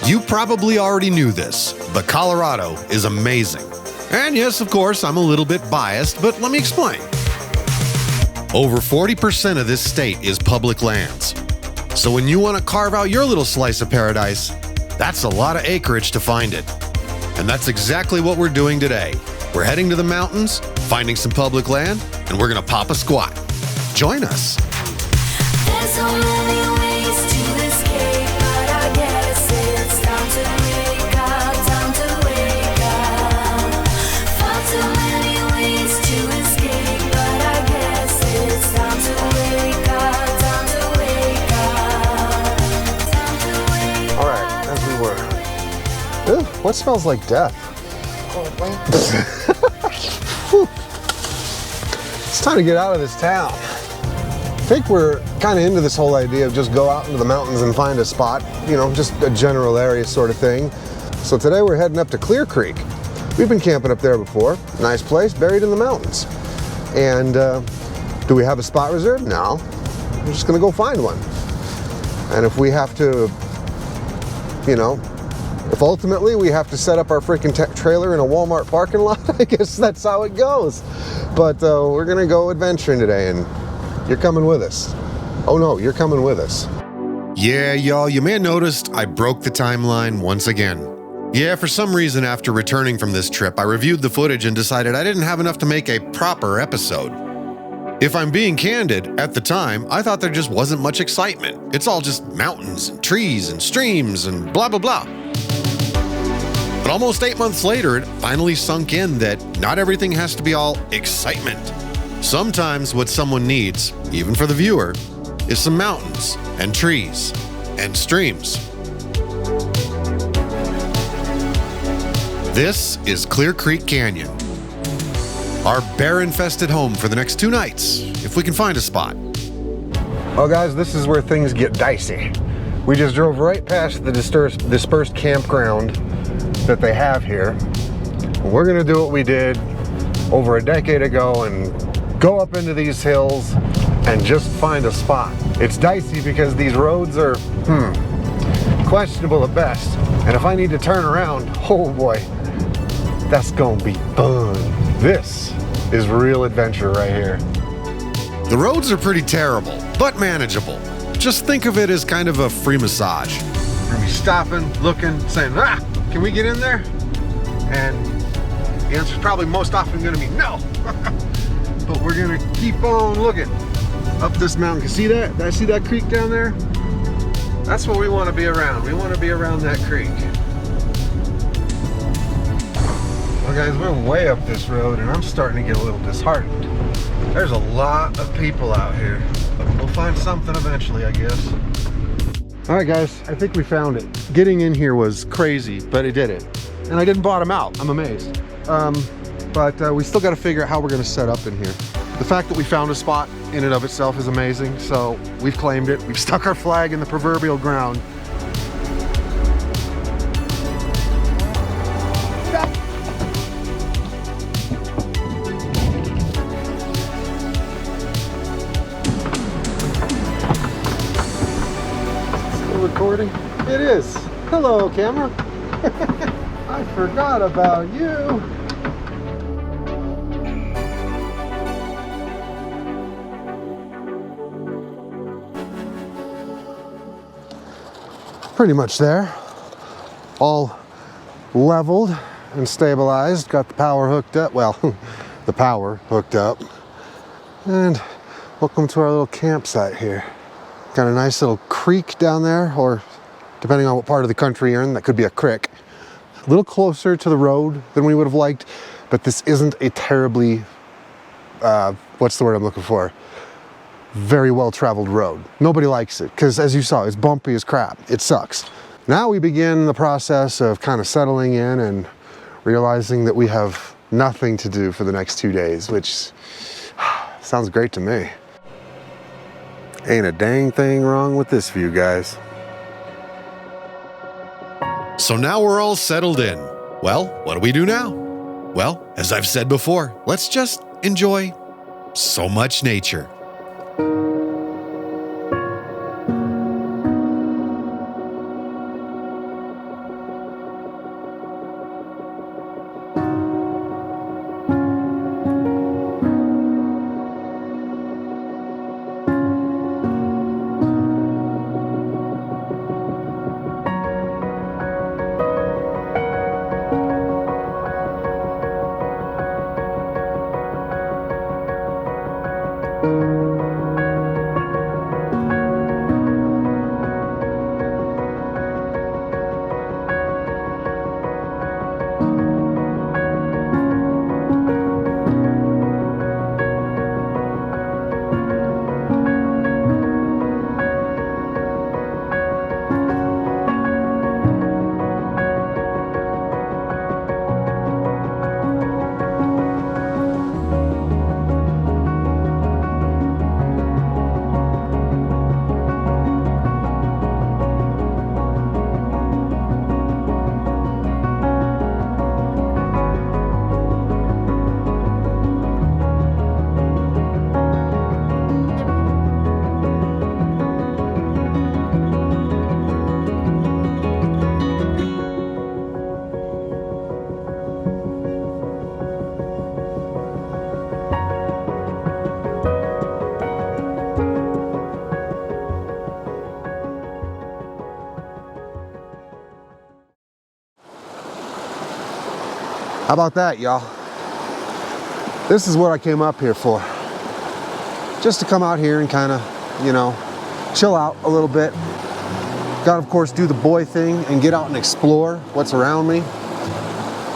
You probably already knew this, but Colorado is amazing. And yes, of course, I'm a little bit biased, but let me explain. Over 40% of this state is public lands. So when you want to carve out your little slice of paradise, that's a lot of acreage to find it. And that's exactly what we're doing today. We're heading to the mountains, finding some public land, and we're gonna pop a squat. Join us. There's so many ways to escape, but I guess it's time to wake up, time to wake up. Far too many ways to escape, but I guess it's time to wake up, time to wake up, time to wake up. All right, as we were. Ooh, what smells like death? It's time to get out of this town. I think we're kind of into this whole idea of just go out into the mountains and find a spot, you know, just a general area sort of thing. So today we're heading up to Clear Creek. We've been camping up there before. Nice place, buried in the mountains. And do we have a spot reserved? No. We're just gonna go find one. And if we have to, you know, if ultimately we have to set up our freaking trailer in a Walmart parking lot, I guess that's how it goes. But we're gonna go adventuring today, and you're coming with us. Oh no, you're coming with us. Yeah, y'all, you may have noticed I broke the timeline once again. Yeah, for some reason after returning from this trip, I reviewed the footage and decided I didn't have enough to make a proper episode. If I'm being candid, at the time, I thought there just wasn't much excitement. It's all just mountains and trees and streams and blah, blah, blah. But almost 8 months later, it finally sunk in that not everything has to be all excitement. Sometimes what someone needs, even for the viewer, is some mountains and trees and streams. This is Clear Creek Canyon, our bear-infested home for the next 2 nights, if we can find a spot. Well guys, this is where things get dicey. We just drove right past the dispersed campground that they have here. We're gonna do what we did over a decade ago and go up into these hills and just find a spot. It's dicey because these roads are, questionable at best. And if I need to turn around, oh boy, that's gonna be fun. This is real adventure right here. The roads are pretty terrible, but manageable. Just think of it as kind of a free massage. We're gonna be stopping, looking, saying, can we get in there? And the answer's probably most often gonna be no. But we're gonna keep on looking up this mountain. See that? See that creek down there? That's what we wanna be around. We wanna be around that creek. Well guys, we're way up this road and I'm starting to get a little disheartened. There's a lot of people out here. We'll find something eventually, I guess. All right guys, I think we found it. Getting in here was crazy, but it did it. And I didn't bottom out, I'm amazed. But we still gotta figure out how we're gonna set up in here. The fact that we found a spot in and of itself is amazing, so we've claimed it. We've stuck our flag in the proverbial ground. Recording? It is. Hello, camera. I forgot about you. Pretty much there. All leveled and stabilized. Got the power hooked up. Well, the power hooked up. And welcome to our little campsite here. Got a nice little creek down there, or depending on what part of the country you're in, that could be a creek. A little closer to the road than we would have liked, but this isn't a terribly, what's the word I'm looking for? Very well-traveled road. Nobody likes it, because as you saw, it's bumpy as crap. It sucks. Now we begin the process of kind of settling in and realizing that we have nothing to do for the next 2 days, which sounds great to me. Ain't a dang thing wrong with this view, guys. So now we're all settled in. Well, what do we do now? Well, as I've said before, let's just enjoy so much nature. How about that, y'all? This is what I came up here for. Just to come out here and kind of, you know, chill out a little bit. Gotta, of course, do the boy thing and get out and explore what's around me.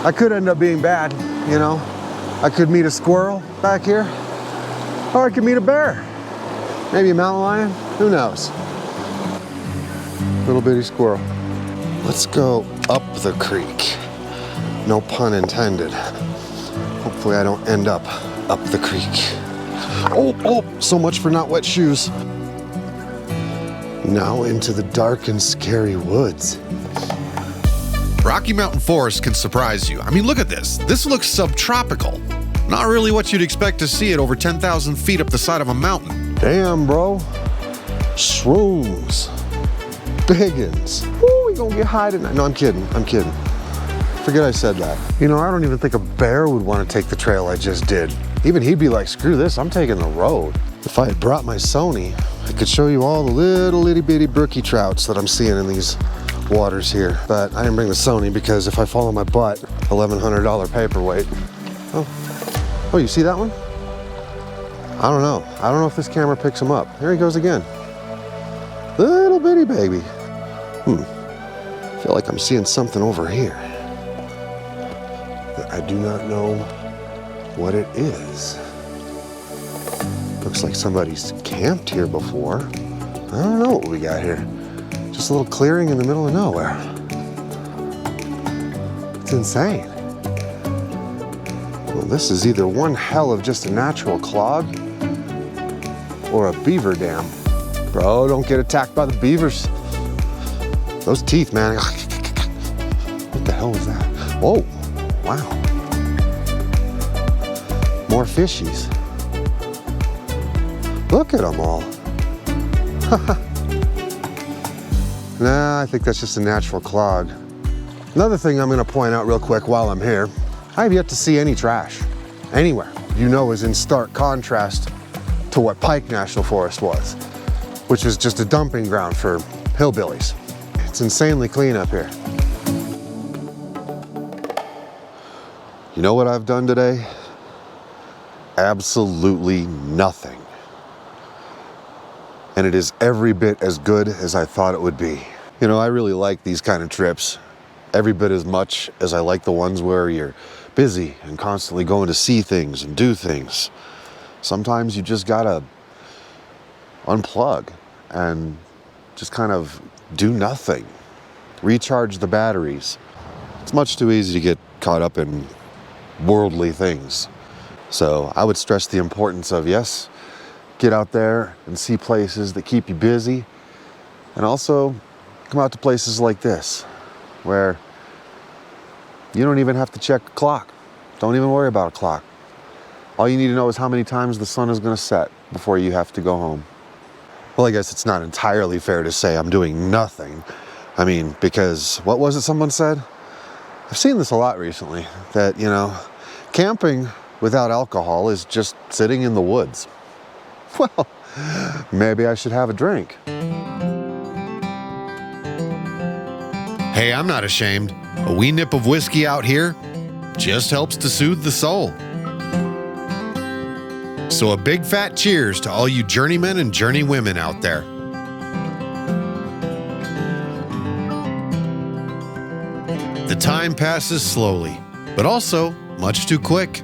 I could end up being bad, you know. I could meet a squirrel back here, or I could meet a bear. Maybe a mountain lion, who knows? Little bitty squirrel. Let's go up the creek. No pun intended. Hopefully I don't end up the creek. Oh, so much for not wet shoes. Now into the dark and scary woods. Rocky Mountain Forest can surprise you. I mean, look at this. This looks subtropical. Not really what you'd expect to see at over 10,000 feet up the side of a mountain. Damn, bro. Shrooms. Biggins. Ooh, we gonna get high tonight. No, I'm kidding. Forget I said that. You know, I don't even think a bear would want to take the trail I just did. Even he'd be like, screw this, I'm taking the road. If I had brought my Sony, I could show you all the little itty bitty brookie trouts that I'm seeing in these waters here. But I didn't bring the Sony because if I fall on my butt, $1,100 paperweight. Oh, you see that one? I don't know. I don't know if this camera picks him up. There he goes again. Little bitty baby. I feel like I'm seeing something over here. I do not know what it is. Looks like somebody's camped here before. I don't know what we got here. Just a little clearing in the middle of nowhere. It's insane. Well, this is either one hell of just a natural clog or a beaver dam. Bro, don't get attacked by the beavers. Those teeth, man. What the hell was that? Whoa, wow. More fishies. Look at them all. Nah, I think that's just a natural clog. Another thing I'm gonna point out real quick while I'm here, I have yet to see any trash anywhere. You know, is in stark contrast to what Pike National Forest was, which is just a dumping ground for hillbillies. It's insanely clean up here. You know what I've done today? Absolutely nothing. And it is every bit as good as I thought it would be. You know, I really like these kind of trips every bit as much as I like the ones where you're busy and constantly going to see things and do things. Sometimes you just gotta unplug and just kind of do nothing. Recharge the batteries. It's much too easy to get caught up in worldly things. So I would stress the importance of, yes, get out there and see places that keep you busy, and also come out to places like this where you don't even have to check a clock. Don't even worry about a clock. All you need to know is how many times the sun is going to set before you have to go home. Well, I guess it's not entirely fair to say I'm doing nothing. I mean, because what was it someone said? I've seen this a lot recently, that, you know, camping without alcohol is just sitting in the woods. Well, maybe I should have a drink. Hey, I'm not ashamed. A wee nip of whiskey out here just helps to soothe the soul. So a big fat cheers to all you journeymen and journeywomen out there. The time passes slowly, but also much too quick.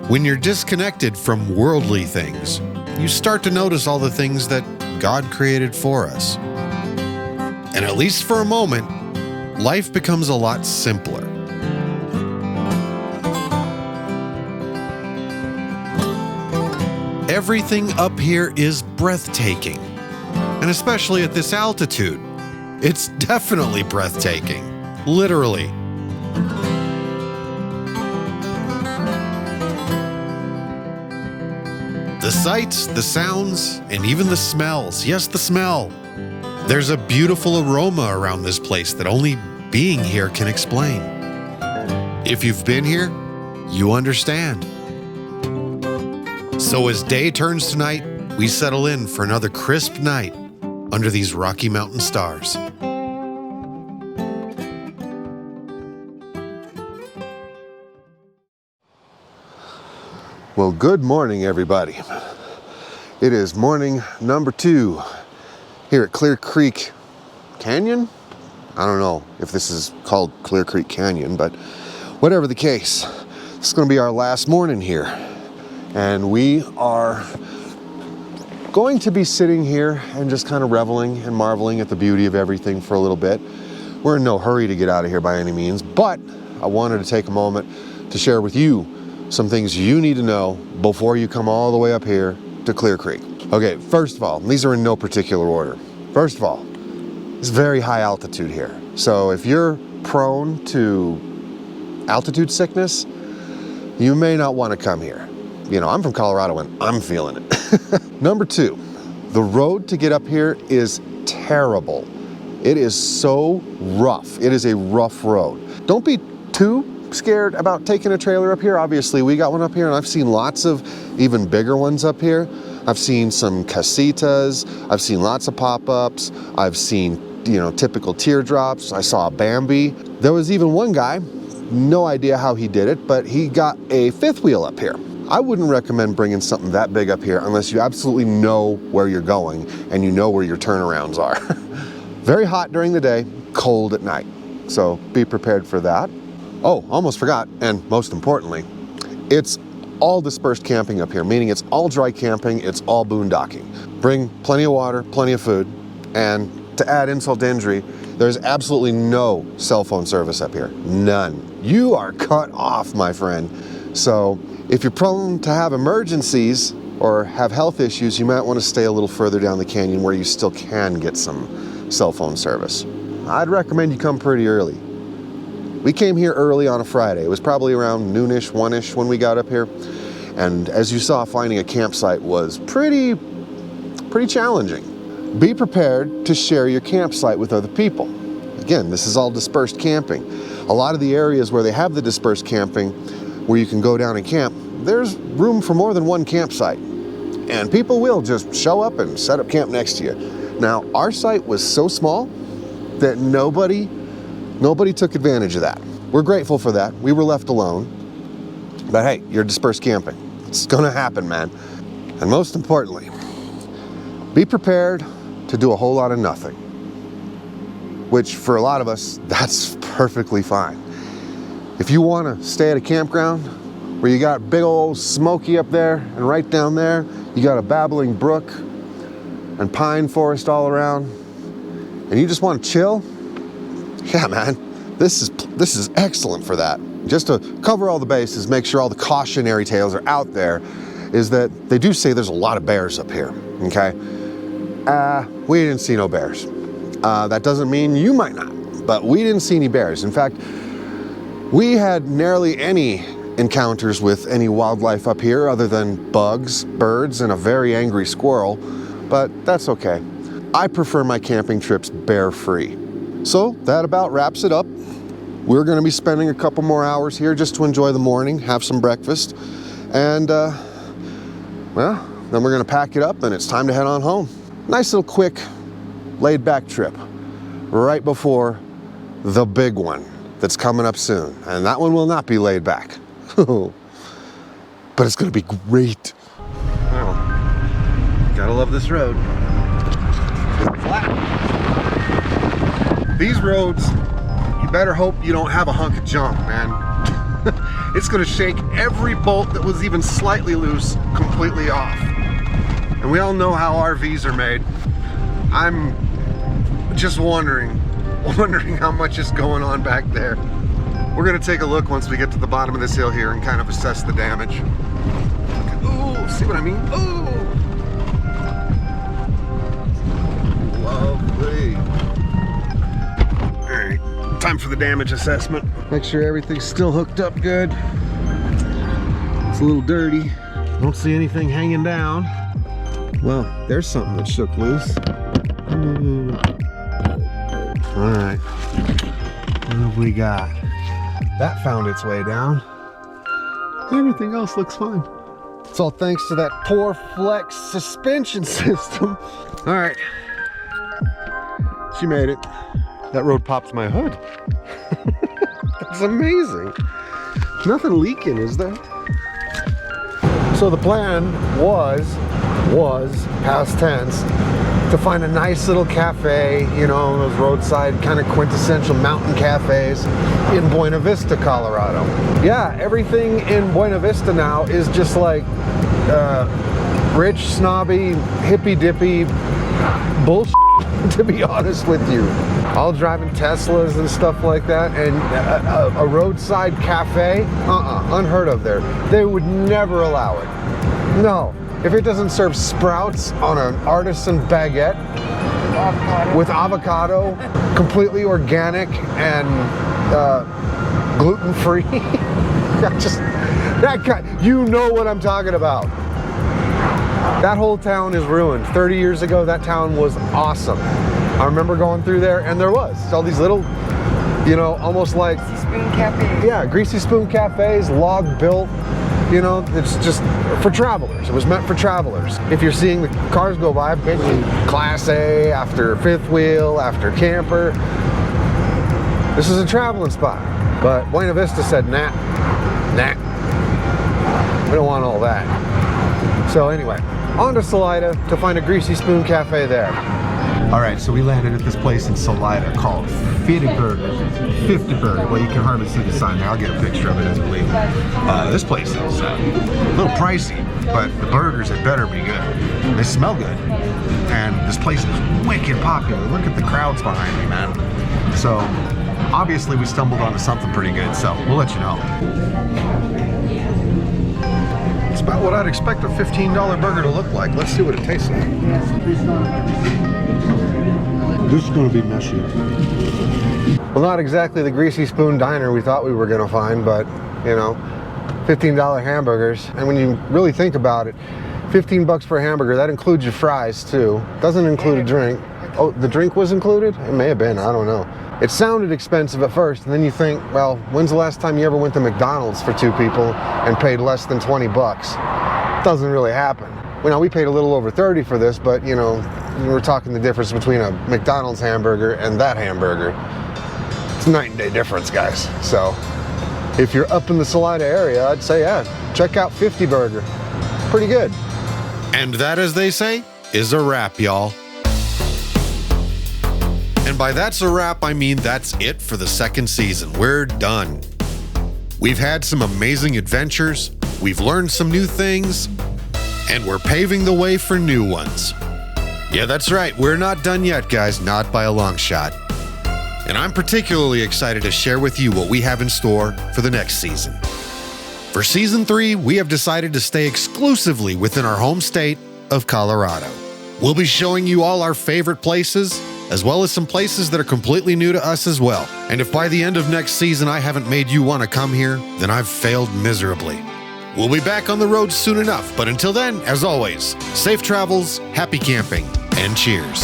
When you're disconnected from worldly things, you start to notice all the things that God created for us. And at least for a moment, life becomes a lot simpler. Everything up here is breathtaking, and especially at this altitude, it's definitely breathtaking, literally. The sights, the sounds, and even the smells. Yes, the smell. There's a beautiful aroma around this place that only being here can explain. If you've been here, you understand. So as day turns to night, we settle in for another crisp night under these Rocky Mountain stars. Well, good morning, everybody. It is morning number 2 here at Clear Creek Canyon. I don't know if this is called Clear Creek Canyon, but whatever the case, it's going to be our last morning here. And we are going to be sitting here and just kind of reveling and marveling at the beauty of everything for a little bit. We're in no hurry to get out of here by any means, but I wanted to take a moment to share with you some things you need to know before you come all the way up here to Clear Creek. Okay, first of all, these are in no particular order. First of all, it's very high altitude here. So if you're prone to altitude sickness, you may not want to come here. You know, I'm from Colorado and I'm feeling it. Number 2, the road to get up here is terrible. It is so rough. It is a rough road. Don't be too scared about taking a trailer up here. Obviously, we got one up here, and I've seen lots of even bigger ones up here. I've seen some casitas. I've seen lots of pop-ups. I've seen, you know, typical teardrops. I saw a Bambi. There was even one guy, no idea how he did it, but he got a 5th wheel up here. I wouldn't recommend bringing something that big up here unless you absolutely know where you're going and you know where your turnarounds are. Very hot during the day, cold at night. So be prepared for that. Oh, almost forgot, and most importantly, it's all dispersed camping up here, meaning it's all dry camping, it's all boondocking. Bring plenty of water, plenty of food, and to add insult to injury, there's absolutely no cell phone service up here. None. You are cut off, my friend. So if you're prone to have emergencies or have health issues, you might want to stay a little further down the canyon where you still can get some cell phone service. I'd recommend you come pretty early. We came here early on a Friday. It was probably around noonish, 1-ish when we got up here. And as you saw, finding a campsite was pretty challenging. Be prepared to share your campsite with other people. Again, this is all dispersed camping. A lot of the areas where they have the dispersed camping, where you can go down and camp, there's room for more than one campsite. And people will just show up and set up camp next to you. Now, our site was so small that nobody took advantage of that. We're grateful for that. We were left alone. But hey, you're dispersed camping. It's gonna happen, man. And most importantly, be prepared to do a whole lot of nothing. Which for a lot of us, that's perfectly fine. If you wanna stay at a campground where you got big old Smoky up there and right down there, you got a babbling brook and pine forest all around, and you just wanna chill, yeah, man, this is excellent for that. Just to cover all the bases, make sure all the cautionary tales are out there, is that they do say there's a lot of bears up here, okay? We didn't see no bears. That doesn't mean you might not, but we didn't see any bears. In fact, we had nearly any encounters with any wildlife up here other than bugs, birds, and a very angry squirrel, but that's okay. I prefer my camping trips bear-free. So that about wraps it up. We're gonna be spending a couple more hours here just to enjoy the morning, have some breakfast, and well, then we're gonna pack it up and it's time to head on home. Nice little quick, laid back trip right before the big one that's coming up soon. And that one will not be laid back, but it's gonna be great. Well, gotta love this road. Flat. These roads, you better hope you don't have a hunk of junk, man. It's gonna shake every bolt that was even slightly loose completely off. And we all know how RVs are made. I'm just wondering how much is going on back there. We're gonna take a look once we get to the bottom of this hill here and kind of assess the damage. Ooh, see what I mean? Ooh! Lovely. Alright, time for the damage assessment. Make sure everything's still hooked up good. It's a little dirty. Don't see anything hanging down. Well, there's something that shook loose. Alright, what have we got? That found its way down. Everything else looks fine. It's all thanks to that poor flex suspension system. Alright, she made it. That road popped my hood. That's amazing. Nothing leaking, is there? So the plan was past tense, to find a nice little cafe, you know, those roadside kind of quintessential mountain cafes in Buena Vista, Colorado. Yeah, everything in Buena Vista now is just like rich, snobby, hippy-dippy bullshit, to be honest with you. All driving Teslas and stuff like that, and a roadside cafe, unheard of there. They would never allow it. No. If it doesn't serve sprouts on an artisan baguette with avocado, completely organic and gluten-free, that guy, you know what I'm talking about. That whole town is ruined. 30 years ago, that town was awesome. I remember going through there, and there was all these little, you know, almost like Greasy Spoon Cafes. Yeah, Greasy Spoon Cafes, log built. You know, it's just for travelers. It was meant for travelers. If you're seeing the cars go by, Class A, after fifth wheel, after camper, this is a traveling spot. But Buena Vista said, nah, we don't want all that. So anyway, on to Salida to find a Greasy Spoon Cafe there. All right, so we landed at this place in Salida called 50 Burger. Well, you can hardly see the sign there. I'll get a picture of it as we leave. This place is a little pricey, but the burgers had better be good. They smell good. And this place is wicked popular. Look at the crowds behind me, man. So, obviously we stumbled onto something pretty good, so we'll let you know. It's about what I'd expect a $15 burger to look like. Let's see what it tastes like. This is going to be messy. Well, not exactly the Greasy Spoon diner we thought we were going to find, but, you know, $15 hamburgers. And when you really think about it, 15 bucks per hamburger, that includes your fries too. Doesn't include a drink. Oh, the drink was included? It may have been, I don't know. It sounded expensive at first, and then you think, well, when's the last time you ever went to McDonald's for two people and paid less than 20 bucks? Doesn't really happen. Well, we paid a little over 30 for this, but, you know, we're talking the difference between a McDonald's hamburger and that hamburger. It's a night and day difference, guys. So if you're up in the Salida area, I'd say, yeah, check out 50 Burger. Pretty good. And that, as they say, is a wrap, y'all. And by that's a wrap, I mean that's it for the second season. We're done. We've had some amazing adventures, we've learned some new things, and we're paving the way for new ones. Yeah, that's right, we're not done yet, guys, not by a long shot. And I'm particularly excited to share with you what we have in store for the next season. For season 3, we have decided to stay exclusively within our home state of Colorado. We'll be showing you all our favorite places, as well as some places that are completely new to us as well. And if by the end of next season I haven't made you want to come here, then I've failed miserably. We'll be back on the road soon enough, but until then, as always, safe travels, happy camping, and cheers.